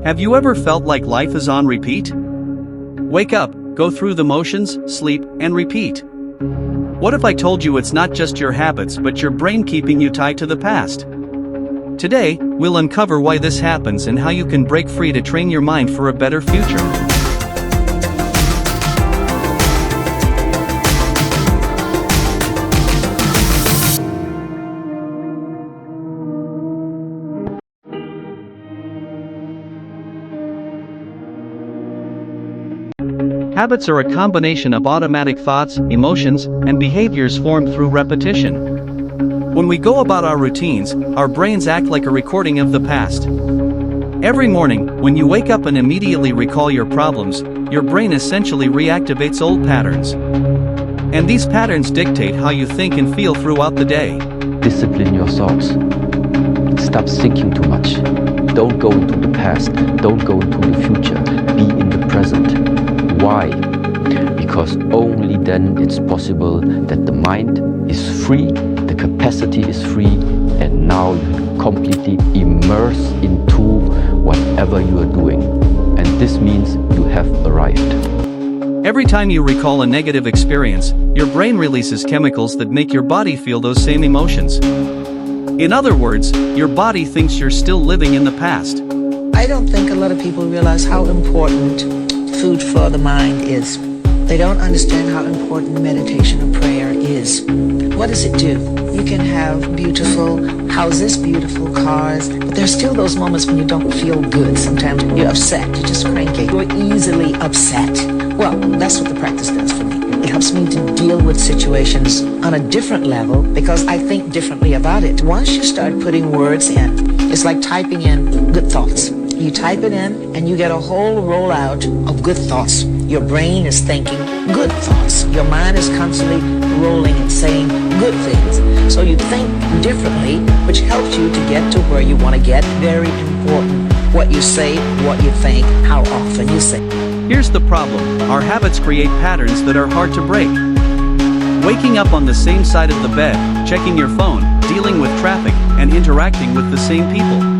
Have you ever felt like life is on repeat? Wake up, go through the motions, sleep, and repeat. What if I told you it's not just your habits but your brain keeping you tied to the past? Today, we'll uncover why this happens and how you can break free to train your mind for a better future. Habits are a combination of automatic thoughts, emotions, and behaviors formed through repetition. When we go about our routines, our brains act like a recording of the past. Every morning, when you wake up and immediately recall your problems, your brain essentially reactivates old patterns. And these patterns dictate how you think and feel throughout the day. Discipline your thoughts. Stop thinking too much. Don't go into the past. Don't go into the future. Be in the present. Why? Because only then it's possible that the mind is free, the capacity is free, and now you completely immerse into whatever you are doing. And this means you have arrived. Every time you recall a negative experience, your brain releases chemicals that make your body feel those same emotions. In other words, your body thinks you're still living in the past. I don't think a lot of people realize how important food for the mind is. They don't understand how important meditation and prayer is. What does it do? You can have beautiful houses, beautiful cars, but there's still those moments when you don't feel good. Sometimes you're upset, you're just cranky, you're easily upset. Well, that's what the practice does for me. It helps me to deal with situations on a different level because I think differently about it. Once you start putting words in, it's like typing in good thoughts. You type it in and you get a whole rollout of good thoughts. Your brain is thinking good thoughts. Your mind is constantly rolling and saying good things. So you think differently, which helps you to get to where you want to get. Very important. What you say, what you think, how often you say. Here's the problem. Our habits create patterns that are hard to break. Waking up on the same side of the bed, checking your phone, dealing with traffic, and interacting with the same people.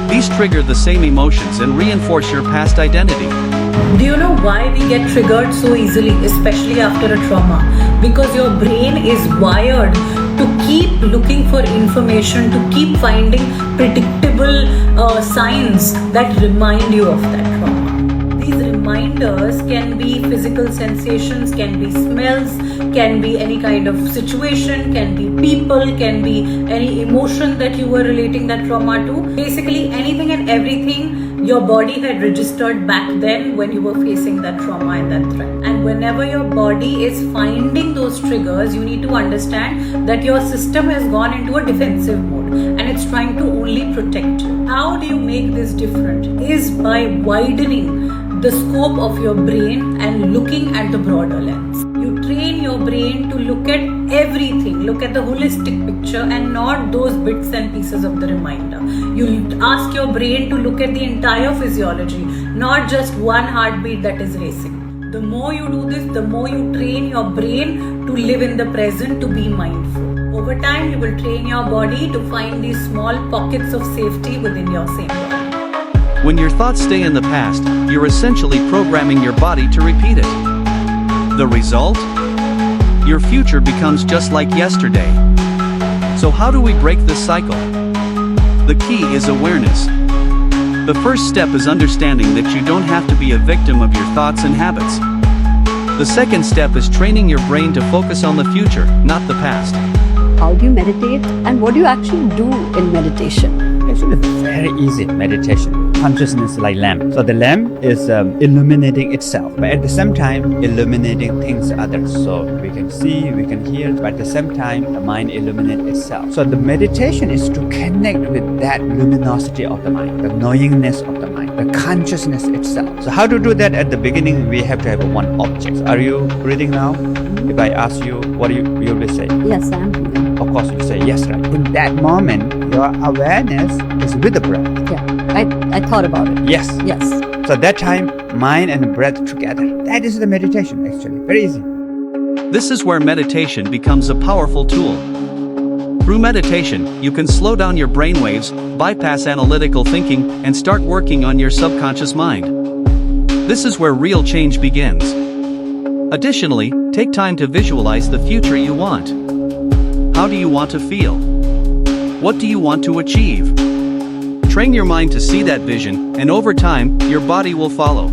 These trigger the same emotions and reinforce your past identity. Do you know why we get triggered so easily, especially after a trauma? Because your brain is wired to keep looking for information, to keep finding predictable signs that remind you of that trauma. These reminders can be physical sensations, can be smells, can be any kind of situation, can be people, can be any emotion that you were relating that trauma to. Basically anything and everything your body had registered back then when you were facing that trauma and that threat. And whenever your body is finding those triggers, you need to understand that your system has gone into a defensive mode and it's trying to only protect you. How do you make this different? Is by widening the scope of your brain and looking at the broader lens. You train your brain to look at everything, look at the holistic picture and not those bits and pieces of the reminder. You ask your brain to look at the entire physiology, not just one heartbeat that is racing. The more you do this, the more you train your brain to live in the present, to be mindful. Over time, you will train your body to find these small pockets of safety within your same body. When your thoughts stay in the past, you're essentially programming your body to repeat it. The result? Your future becomes just like yesterday. So how do we break this cycle? The key is awareness. The first step is understanding that you don't have to be a victim of your thoughts and habits. The second step is training your brain to focus on the future, not the past. How do you meditate and what do you actually do in meditation? Actually, it's very easy meditation. Consciousness like lamp. So the lamp is illuminating itself, but at the same time illuminating things others. So we can see, we can hear, but at the same time the mind illuminates itself. So the meditation is to connect with that luminosity of the mind, the knowingness of the mind, the consciousness itself. So how to do that? At the beginning, we have to have one object. Are you breathing now? If I ask you, what you will say? Yes, I am breathing. Of course, you say yes, right? In that moment, your awareness is with the breath. Yeah, I thought about it. Yes. Yes. So that time, mind and breath together. That is the meditation, actually. Very easy. This is where meditation becomes a powerful tool. Through meditation, you can slow down your brainwaves, bypass analytical thinking, and start working on your subconscious mind. This is where real change begins. Additionally, take time to visualize the future you want. How do you want to feel? What do you want to achieve? Train your mind to see that vision, and over time, your body will follow.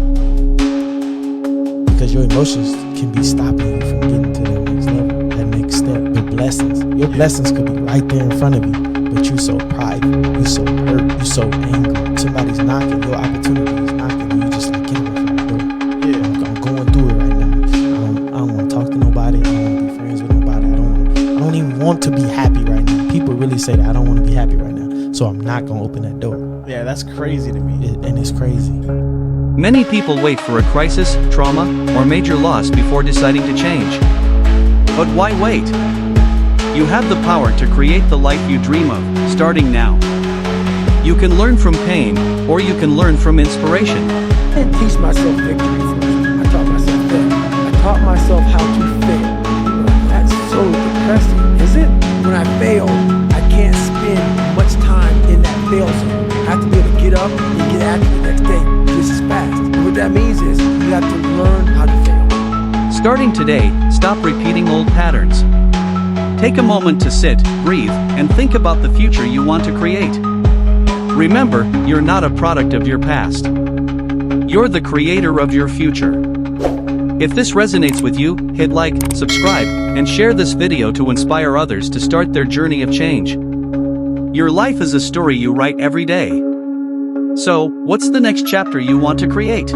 Because your emotions can be stopping you from getting to that next level, that next step. Your blessings could be right there in front of you, but you're so prideful, you're so hurt, you're so angry. Somebody's knocking, your opportunity is knocking, and you just like, get away from the door. Yeah, I'm going through it right now. I don't want to talk to nobody. I don't want to be friends with nobody. I don't even want to be happy right now. People really say that I don't want to be happy right now, so I'm not going to open that door. Yeah, that's crazy to me. And it's crazy. Many people wait for a crisis, trauma, or major loss before deciding to change. But why wait? You have the power to create the life you dream of, starting now. You can learn from pain, or you can learn from inspiration. I didn't teach myself victory first. I taught myself fail. I taught myself how to fail. That's so depressing, is it? When I fail, I can't spend much time in that fail zone. I have to be able to get up and get active the next day just as fast. And what that means is you have to learn how to fail. Starting today, stop repeating old patterns. Take a moment to sit, breathe, and think about the future you want to create. Remember, you're not a product of your past. You're the creator of your future. If this resonates with you, hit like, subscribe, and share this video to inspire others to start their journey of change. Your life is a story you write every day. So, what's the next chapter you want to create?